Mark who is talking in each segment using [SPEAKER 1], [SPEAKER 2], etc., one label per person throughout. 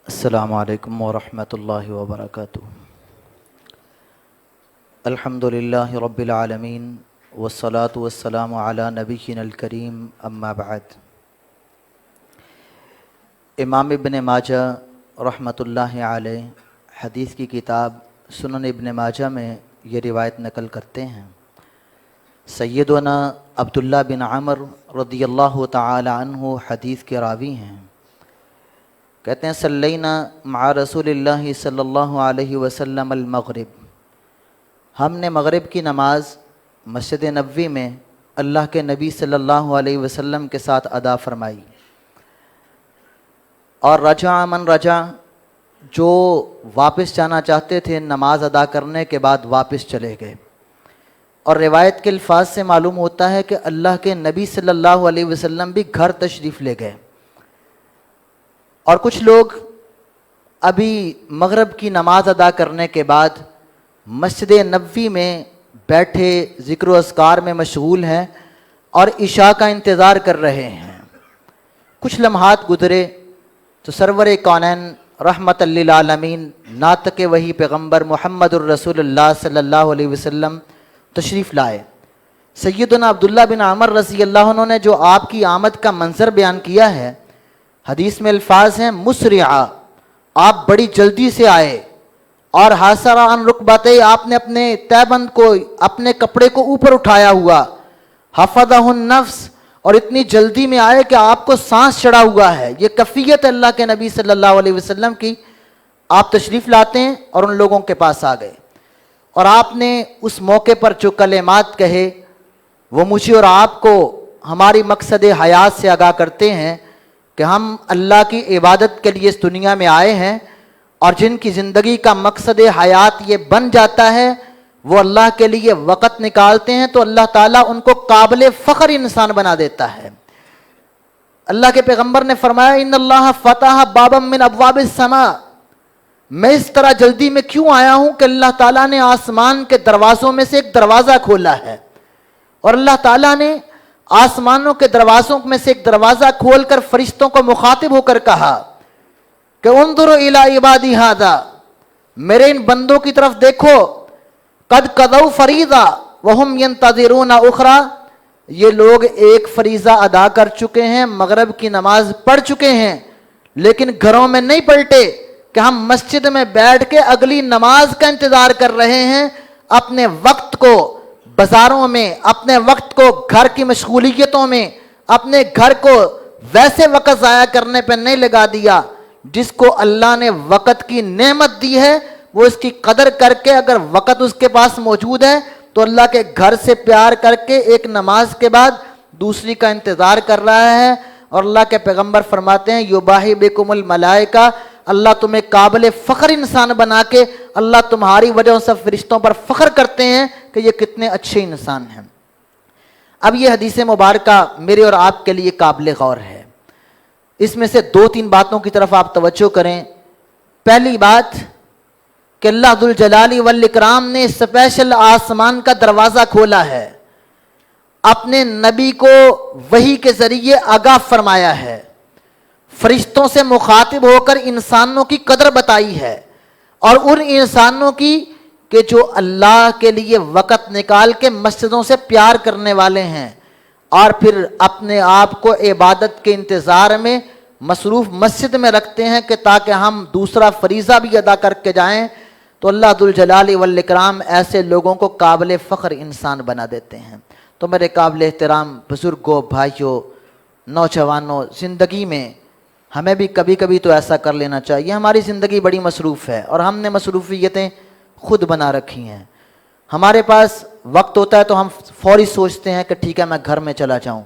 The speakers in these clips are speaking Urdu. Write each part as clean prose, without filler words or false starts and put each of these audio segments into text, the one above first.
[SPEAKER 1] السلام علیکم ورحمۃ اللہ وبرکاتہ۔ الحمد للہ رب العالمین والصلاة والسلام علی نبینا الکریم، اما بعد۔ امام ابن ماجہ رحمۃ اللہ علیہ حدیث کی کتاب سنن ابن ماجہ میں یہ روایت نقل کرتے ہیں۔ سیدنا عبداللہ بن عمر رضی اللہ تعالی عنہ حدیث کے راوی ہیں۔ کہتے ہیں صلینا مع رسول اللہ صلی اللہ علیہ وسلم المغرب، ہم نے مغرب کی نماز مسجد نبوی میں اللہ کے نبی صلی اللہ علیہ وسلم کے ساتھ ادا فرمائی، اور رجع من رجع، جو واپس جانا چاہتے تھے نماز ادا کرنے کے بعد واپس چلے گئے۔ اور روایت کے الفاظ سے معلوم ہوتا ہے کہ اللہ کے نبی صلی اللہ علیہ وسلم بھی گھر تشریف لے گئے، اور کچھ لوگ ابھی مغرب کی نماز ادا کرنے کے بعد مسجد نبوی میں بیٹھے ذکر و اذکار میں مشغول ہیں اور عشاء کا انتظار کر رہے ہیں۔ کچھ لمحات گزرے تو سرور کونین رحمت للعالمین ناطق وحی پیغمبر محمد الرسول اللہ صلی اللہ علیہ وسلم تشریف لائے۔ سیدنا عبداللہ بن عمر رضی اللہ عنہ نے جو آپ کی آمد کا منظر بیان کیا ہے، حدیث میں الفاظ ہیں مسرعا، آپ بڑی جلدی سے آئے، اور حاصرا عن رکبتہ، آپ نے اپنے تہبند کو، اپنے کپڑے کو اوپر اٹھایا ہوا، حفظہ النفس، اور اتنی جلدی میں آئے کہ آپ کو سانس چڑھا ہوا ہے۔ یہ کیفیت اللہ کے نبی صلی اللہ علیہ وسلم کی۔ آپ تشریف لاتے ہیں اور ان لوگوں کے پاس آ گئے، اور آپ نے اس موقع پر جو کلمات کہے وہ مجھے اور آپ کو ہماری مقصد حیات سے آگاہ کرتے ہیں کہ ہم اللہ کی عبادت کے لیے اس دنیا میں آئے ہیں، اور جن کی زندگی کا مقصد حیات یہ بن جاتا ہے وہ اللہ کے لیے وقت نکالتے ہیں تو اللہ تعالیٰ ان کو قابل فخر انسان بنا دیتا ہے۔ اللہ کے پیغمبر نے فرمایا ان اللہ فتح بابا من ابواب السماء، میں اس طرح جلدی میں کیوں آیا ہوں کہ اللہ تعالیٰ نے آسمان کے دروازوں میں سے ایک دروازہ کھولا ہے، اور اللہ تعالیٰ نے آسمانوں کے دروازوں میں سے ایک دروازہ کھول کر فرشتوں کو مخاطب ہو کر کہا کہ انظروا الی عبادی ھذا، میرے ان بندوں کی طرف دیکھو، قد قضوا فریضہ وہم ینتظرون اخری، یہ لوگ ایک فریضہ ادا کر چکے ہیں، مغرب کی نماز پڑھ چکے ہیں، لیکن گھروں میں نہیں پلٹے کہ ہم مسجد میں بیٹھ کے اگلی نماز کا انتظار کر رہے ہیں، اپنے وقت کو بازاروں میں، اپنے وقت کو گھر کی مشغولیتوں میں، اپنے گھر کو ویسے وقت ضائع کرنے پہ نہیں لگا دیا۔ جس کو اللہ نے وقت کی نعمت دی ہے وہ اس کی قدر کر کے، اگر وقت اس کے پاس موجود ہے تو اللہ کے گھر سے پیار کر کے ایک نماز کے بعد دوسری کا انتظار کر رہا ہے۔ اور اللہ کے پیغمبر فرماتے ہیں یباہی بکم الملائکہ، اللہ تمہیں قابل فخر انسان بنا کے اللہ تمہاری وجہ سے فرشتوں پر فخر کرتے ہیں کہ یہ کتنے اچھے انسان ہیں۔ اب یہ حدیث مبارکہ میرے اور آپ کے لیے قابل غور ہے۔ اس میں سے دو تین باتوں کی طرف آپ توجہ کریں۔ پہلی بات کہ اللہ ذوالجلال والاکرام نے اسپیشل آسمان کا دروازہ کھولا ہے، اپنے نبی کو وحی کے ذریعے آگاہ فرمایا ہے، فرشتوں سے مخاطب ہو کر انسانوں کی قدر بتائی ہے، اور ان انسانوں کی کہ جو اللہ کے لیے وقت نکال کے مسجدوں سے پیار کرنے والے ہیں، اور پھر اپنے آپ کو عبادت کے انتظار میں مصروف مسجد میں رکھتے ہیں کہ تاکہ ہم دوسرا فریضہ بھی ادا کر کے جائیں، تو اللہ ذوالجلال والاکرام ایسے لوگوں کو قابل فخر انسان بنا دیتے ہیں۔ تو میرے قابل احترام بزرگوں، بھائیوں، نوجوانوں، زندگی میں ہمیں بھی کبھی کبھی تو ایسا کر لینا چاہیے۔ ہماری زندگی بڑی مصروف ہے اور ہم نے مصروفیتیں خود بنا رکھی ہیں۔ ہمارے پاس وقت ہوتا ہے تو ہم فوری سوچتے ہیں کہ ٹھیک ہے میں گھر میں چلا جاؤں،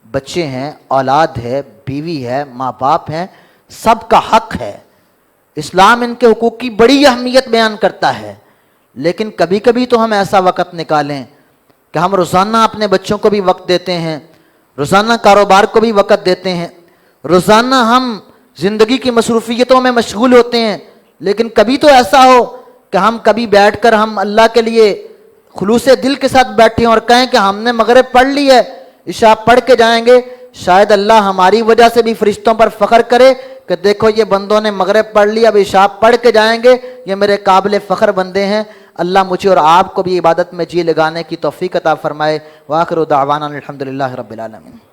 [SPEAKER 1] بچے ہیں، اولاد ہے، بیوی ہے، ماں باپ ہیں، سب کا حق ہے، اسلام ان کے حقوق کی بڑی اہمیت بیان کرتا ہے، لیکن کبھی کبھی تو ہم ایسا وقت نکالیں کہ ہم روزانہ اپنے بچوں کو بھی وقت دیتے ہیں، روزانہ کاروبار کو بھی وقت دیتے ہیں، روزانہ ہم زندگی کی مصروفیتوں میں مشغول ہوتے ہیں، لیکن کبھی تو ایسا ہو کہ ہم کبھی بیٹھ کر ہم اللہ کے لیے خلوص دل کے ساتھ بیٹھیں اور کہیں کہ ہم نے مغرب پڑھ لی ہے، عشاء پڑھ کے جائیں گے، شاید اللہ ہماری وجہ سے بھی فرشتوں پر فخر کرے کہ دیکھو یہ بندوں نے مغرب پڑھ لی، اب عشاء پڑھ کے جائیں گے، یہ میرے قابل فخر بندے ہیں۔ اللہ مجھے اور آپ کو بھی عبادت میں جی لگانے کی توفیق عطا فرمائے۔ وآخر دعوانا الحمدللہ رب العالمین۔